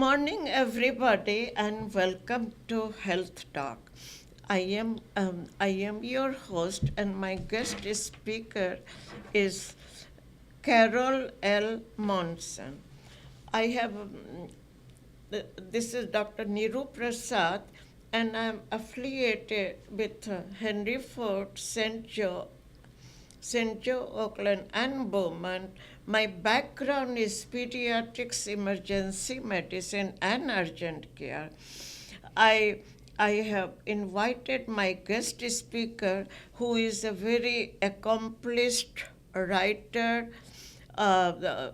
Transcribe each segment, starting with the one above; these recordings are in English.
morning, everybody, and welcome to Health Talk. I am your host, and my guest speaker is Carol L. Monson. I have this is Dr. Niru Prasad, and I'm affiliated with Henry Ford St. Joe, Oakland, and Beaumont. My background is pediatrics, emergency medicine, and urgent care. I I have invited my guest speaker, who is a very accomplished writer, a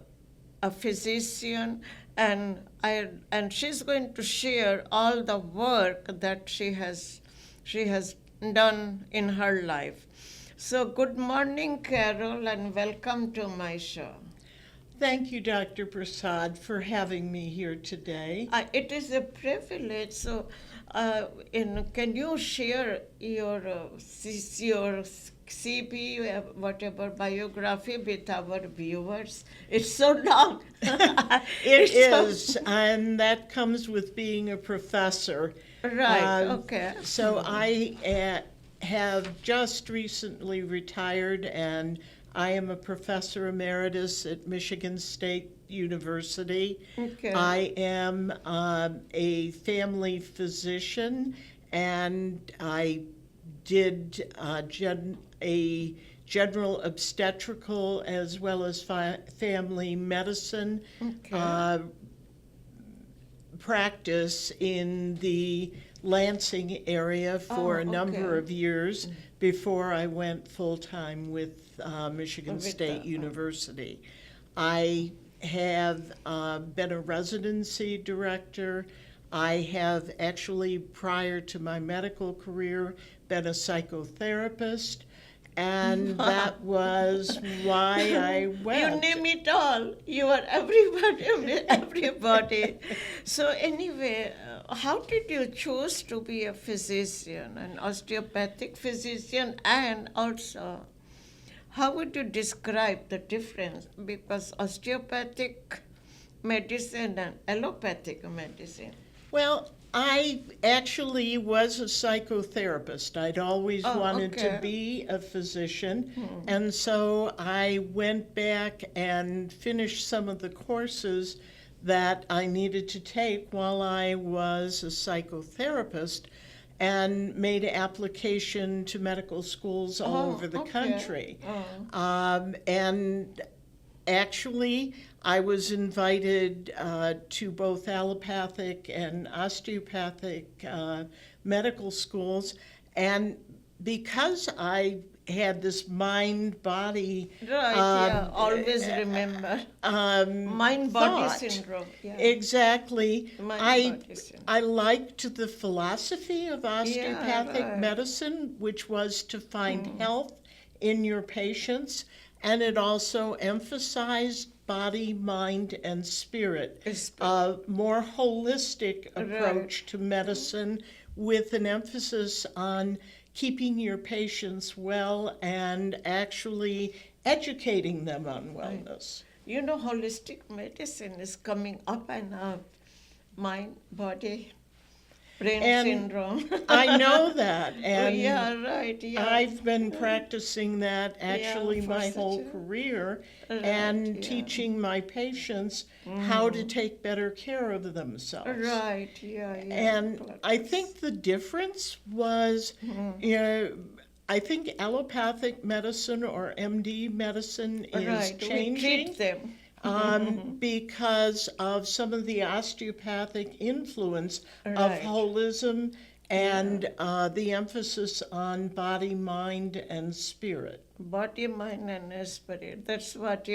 physician, and she's going to share all the work that she has done in her life. So, good morning, Carol, and welcome to my show. Thank you, Dr. Prasad, for having me here today. It is a privilege. So, can you share your CP, whatever biography with our viewers? It's so long. It It's so- is, and that comes with being a professor. Right. Okay. So I have just recently retired, and I am a professor emeritus at Michigan State University. Okay. I am a family physician, and I did a general obstetrical as well as family medicine Okay. practice in the Lansing area for Oh, a number okay. of years before I went full-time with Michigan With State the- University. I have been a residency director. I have actually, prior to my medical career, been a psychotherapist, and that was why I went. You name it all. You are everybody, everybody. So anyway, how did you choose to be a physician, an osteopathic physician, and also how would you describe the difference? Because osteopathic medicine and allopathic medicine. Well, I actually was a psychotherapist. I'd always Oh, wanted okay. to be a physician, and so I went back and finished some of the courses that I needed to take while I was a psychotherapist and made application to medical schools all Oh, over the okay. country. Oh. And actually, I was invited to both allopathic and osteopathic medical schools, and because I had this mind-body Right, yeah, always remember. Mind-body thought. syndrome. Yeah. Exactly. Mind-body syndrome. I liked the philosophy of osteopathic right. medicine, which was to find health in your patients, and it also emphasized body, mind, and spirit. A more holistic approach to medicine with an emphasis on keeping your patients well and actually educating them on wellness. You know, holistic medicine is coming up and up. Mind, body, brain And syndrome. I know that, and yeah, right. Yeah. I've been practicing that actually for my such whole a- career Right, and yeah. teaching my patients how to take better care of themselves. Right. Yeah. Yeah. And I think the difference was, you know, I think allopathic medicine or MD medicine is right. We changing treat them. because of some of the osteopathic influence of Right. holism and the emphasis on body, mind, and spirit. Body, mind, and spirit. That's what,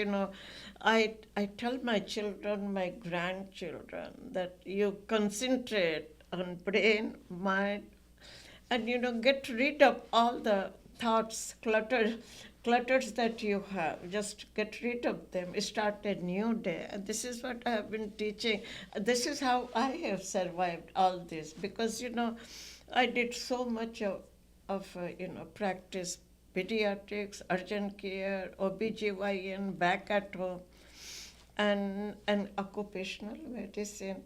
I tell my children, my grandchildren, that you concentrate on brain, mind, and, get rid of all the thoughts, clutters that you have. Just get rid of them. Start a new day. And this is what I have been teaching. This is how I have survived all this because, I did so much of practice pediatrics, urgent care, OBGYN, back at home, and occupational medicine.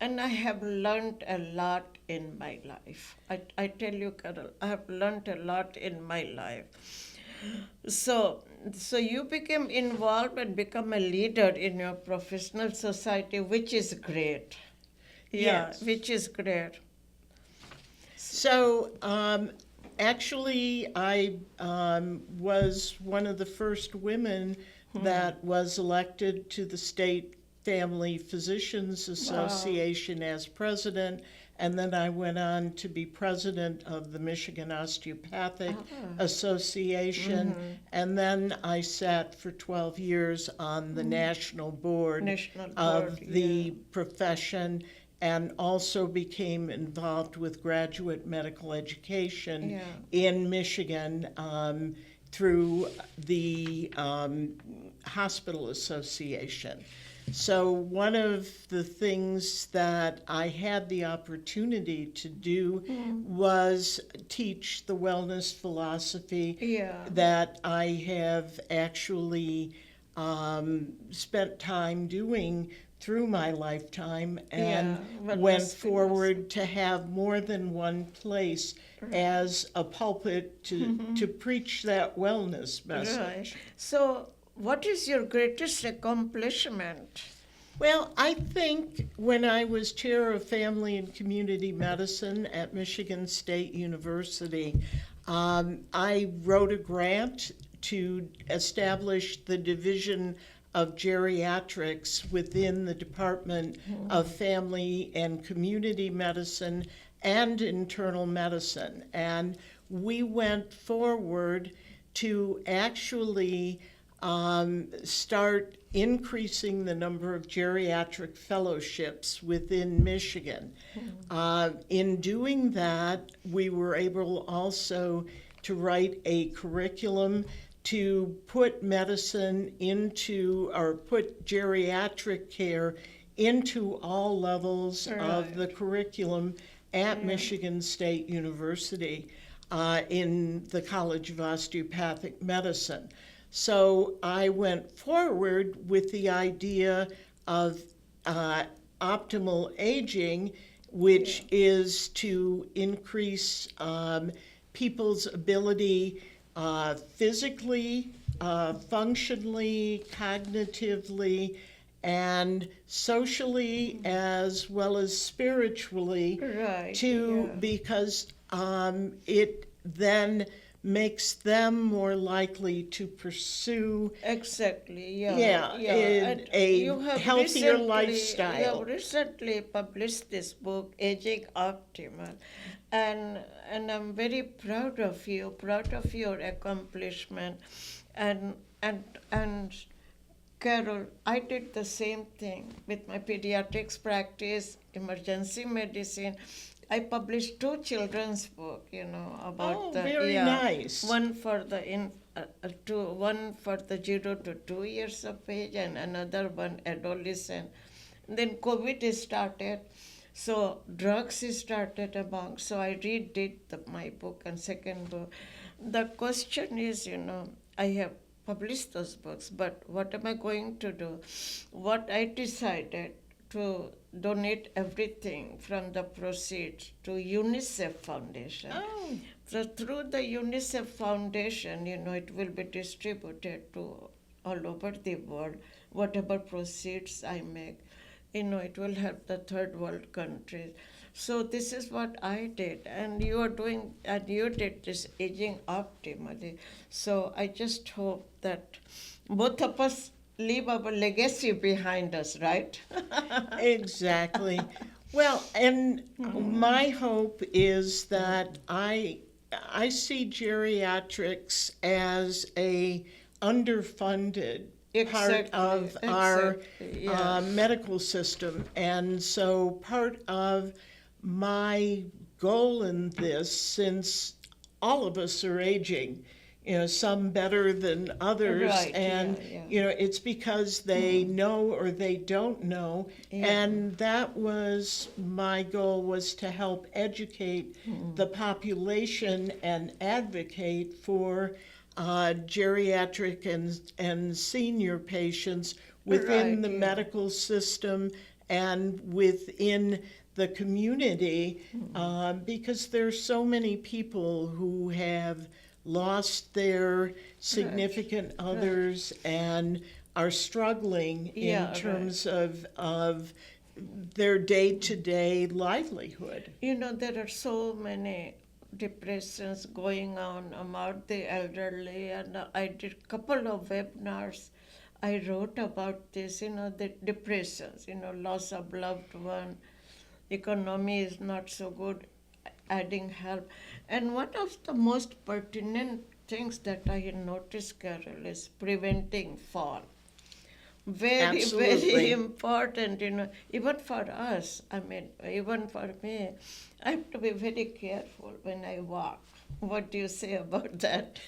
and I have learned a lot in my life. I tell you, Carol, I have learned a lot in my life. So you became involved and become a leader in your professional society, which is great. Yeah, Yes. which is great. So, actually, I was one of the first women that was elected to the State Family Physicians Association as president, and then I went on to be president of the Michigan Osteopathic Association, and then I sat for 12 years on the national board National of board, the yeah. profession, and also became involved with graduate medical education Yeah. in Michigan through the Hospital Association. So one of the things that I had the opportunity to do was teach the wellness philosophy Yeah. that I have actually spent time doing through my lifetime, and Yeah, went wellness forward to have more than one place as a pulpit to preach that wellness message. Right. So, what is your greatest accomplishment? Well, I think when I was chair of family and community medicine at Michigan State University, I wrote a grant to establish the Division of Geriatrics within the Department of Family and Community Medicine and Internal Medicine. And we went forward to actually start increasing the number of geriatric fellowships within Michigan. In doing that, we were able also to write a curriculum to put medicine into, or put geriatric care into all levels of the curriculum at Michigan State University in the College of Osteopathic Medicine. So I went forward with the idea of optimal aging, which is to increase people's ability physically, functionally, cognitively, and socially, as well as spiritually, Right. to because it then makes them more likely to pursue Exactly. Yeah, And a you have healthier recently, lifestyle. You have recently published this book, Aging Optimal, and I'm very proud of you, proud of your accomplishment, and and and Carol, I did the same thing with my pediatrics practice, emergency medicine. I published two children's book, about Oh, the very nice. one for the one for the 0 to 2 years of age, and another one adolescent. Then COVID started, so drugs started among. So I redid my book and second book. The question is, I have published those books, but what am I going to do? What I decided to donate everything from the proceeds to UNICEF Foundation. Oh. So through the UNICEF Foundation, it will be distributed to all over the world. Whatever proceeds I make, it will help the third world countries. So this is what I did, and you are doing, and you did this aging optimally. So I just hope that both of us leave our legacy behind us, right? Exactly. Well, and my hope is that I see geriatrics as a underfunded part of our Exactly, yeah. medical system, and so part of my goal in this, since all of us are aging, some better than others, Right, and yeah. it's because they know or they don't know, Yeah. and that was my goal, was to help educate the population and advocate for geriatric and senior patients within Right, the yeah. medical system, and within the community, because there's so many people who have lost their significant others and are struggling in Yeah, terms of their day-to-day livelihood. You know, there are so many depressions going on among the elderly, and I did a couple of webinars. I wrote about this, the depressions, loss of loved one, economy is not so good, adding help. And one of the most pertinent things that I noticed, Carol, is preventing fall. Very, Absolutely. very important, even for us. I mean, even for me, I have to be very careful when I walk. What do you say about that?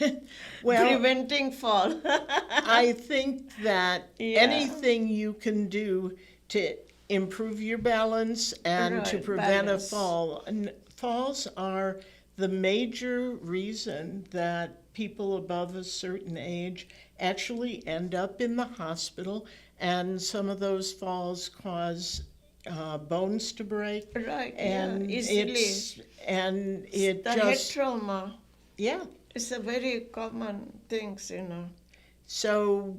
Well, Preventing fall. I think that Yeah. anything you can do to improve your balance and to Right, prevent balance. a fall. And falls are the major reason that people above a certain age actually end up in the hospital, and some of those falls cause bones to break. Right, And yeah, easily. it The head just, trauma yeah. is a very common thing. So,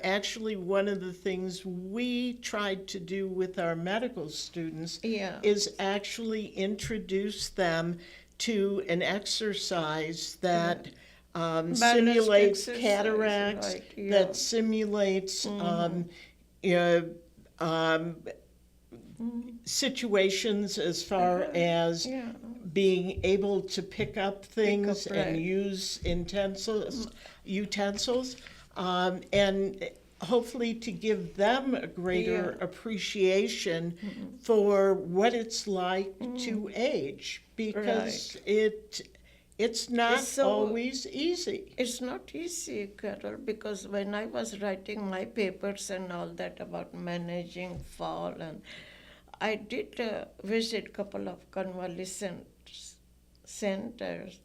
actually, one of the things we tried to do with our medical students Yeah. is actually introduce them to an exercise that simulates exercise, cataracts, right, yeah. that simulates uh, um, situations as far as Yeah. being able to pick up things right. and use utensils, and hopefully to give them a greater Yeah. appreciation for what it's like to age, because it's not So- always easy. It's not easy, Carol, because when I was writing my papers and all that about managing fall, and I did visit a couple of convalescent centers,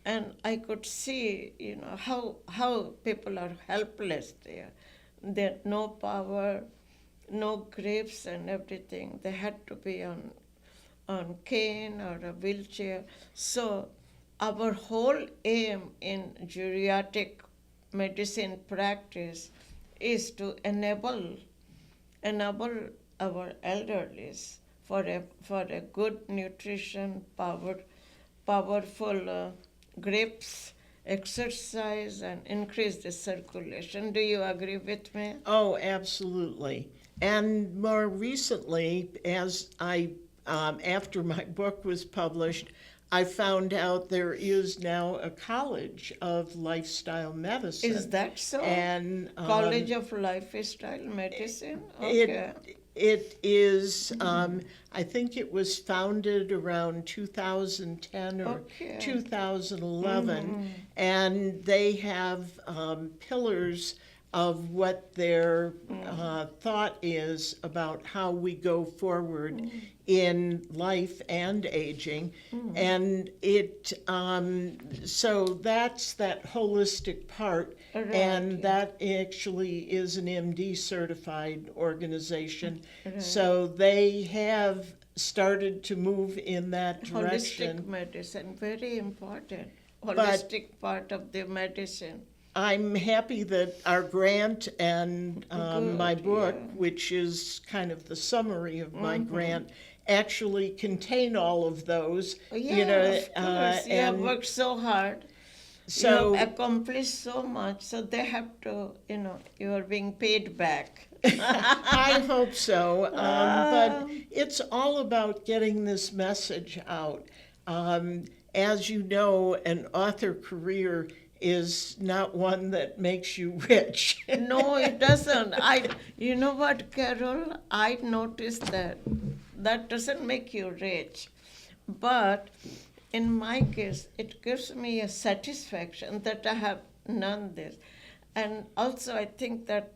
and I could see, how people are helpless there. They had no power, no grips and everything. They had to be on cane or a wheelchair. So our whole aim in geriatric medicine practice is to enable our elderlies for a good nutrition, powerful grips, exercise, and increase the circulation. Do you agree with me? Oh, absolutely. And more recently, as after my book was published, I found out there is now a college of lifestyle medicine. Is that so? And College of Lifestyle Medicine? Okay. it is, I think it was founded around 2010 or Okay. 2011, and they have pillars of what their thought is about how we go forward in life and aging. And so that's that holistic part, Right, and yeah. that actually is an MD certified organization. So they have started to move in that direction. Holistic medicine, very important. Holistic part of the medicine. I'm happy that our grant and my Good, book, yeah. which is kind of the summary of my grant, actually contain all of those. Yeah, of course. You have and worked so hard. so You have accomplished so much, so they have to, you are being paid back. I hope so. But it's all about getting this message out. As you know, an author career is not one that makes you rich. No, it doesn't. You know what, Carol? I noticed that doesn't make you rich, but in my case, it gives me a satisfaction that I have done this, and also I think that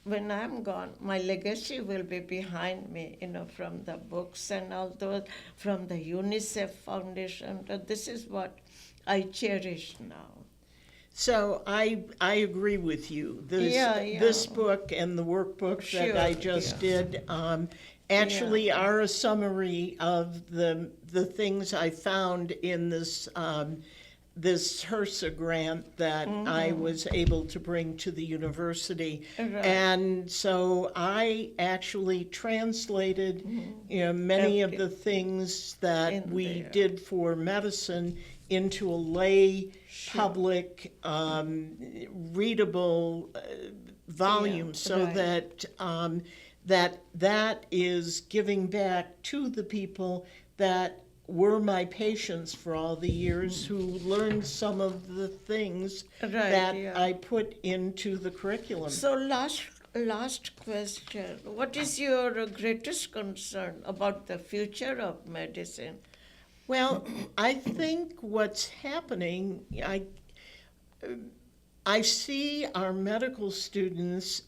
when I'm gone, my legacy will be behind me. From the books and all those, from the UNICEF Foundation. This is what I cherish now. So I agree with you. This Yeah. this book and the workbook that I Sure, just yeah. did actually are a summary of the things I found in this HRSA grant that I was able to bring to the university. Right. And so I actually translated many of the things that In we there. did for medicine into a lay, Sure. public, readable volume, so right. that is giving back to the people that were my patients for all the years, who learned some of the things Right, that yeah. I put into the curriculum. So last question. What is your greatest concern about the future of medicine? Well, I think what's happening, I see our medical students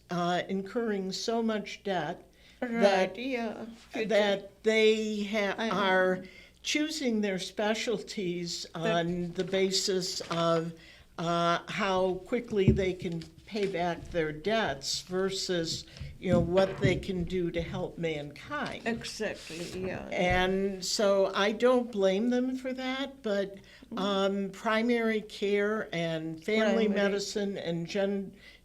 incurring so much debt Right, yeah. Future. that they I know. are choosing their specialties on the basis of how quickly they can pay back their debts versus what they can do to help mankind. Exactly, yeah. And so I don't blame them for that, but primary care and family Primary. medicine and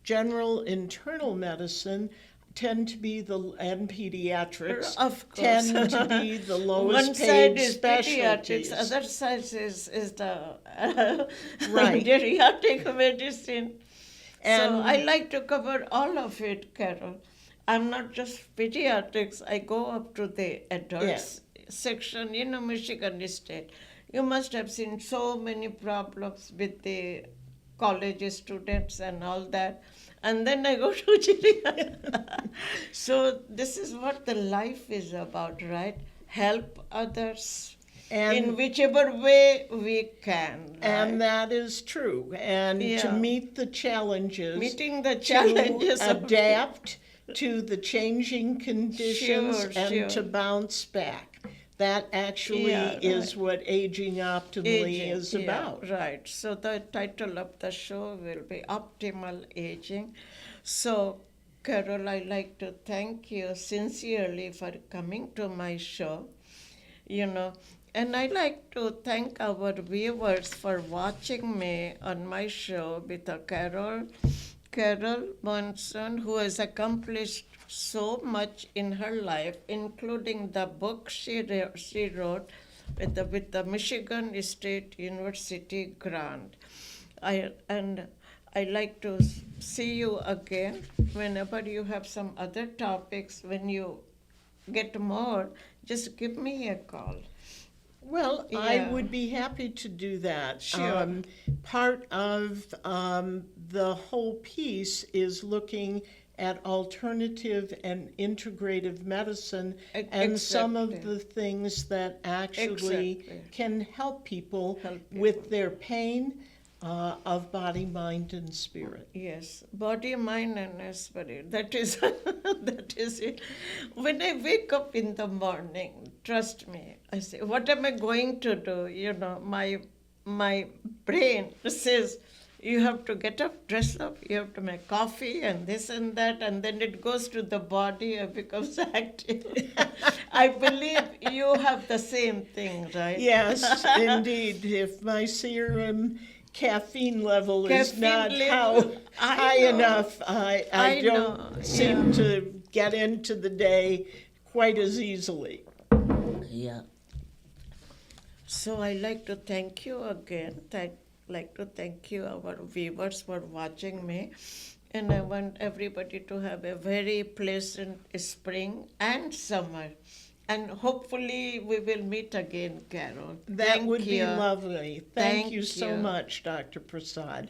general internal medicine tend to be and pediatrics Of course. tend to be the lowest One paid side is specialties. pediatrics, other side is the Right. geriatric medicine. So And- I like to cover all of it, Carol. I'm not just pediatrics. I go up to the adults section, Michigan State. You must have seen so many problems with the college students and all that. And then I go to geriatrics. So this is what the life is about, right? Help others And- in whichever way we can. Right? And that is true. And to Yeah. meet the challenges, Meeting the challenges to of- adapt to the changing conditions Sure, and sure. to bounce back. That actually Yeah, is what aging optimally Aging, is yeah, about. right. So the title of the show will be Optimal Aging. So, Carol, I'd like to thank you sincerely for coming to my show. And I'd like to thank our viewers for watching me on my show with Carol Monson, who has accomplished so much in her life, including the book she wrote with the Michigan State University grant. I like to see you again whenever you have some other topics. When you get more, just give me a call. Well, I Yeah. would be happy to do that. Sure. Part of the whole piece is looking at alternative and integrative medicine and some of Exactly. the things that actually Exactly. can help people Help with their pain of body, mind, and spirit. Yes, body, mind, and spirit. That is, that is it. When I wake up in the morning, trust me, I say, what am I going to do? My brain says, you have to get up, dress up, you have to make coffee, and this and that, and then it goes to the body and becomes active. I believe you have the same thing, right? Yes, indeed. If my serum caffeine level is Caffeine not level, I high know. enough, I I don't know, seem to get into the day quite as easily. Yeah. So I like to thank you again. Like to thank you, our viewers, for watching me. And I want everybody to have a very pleasant spring and summer. And hopefully we will meet again, Carol. That Thank would be you. lovely. Thank Thank you so you. much, Dr. Prasad.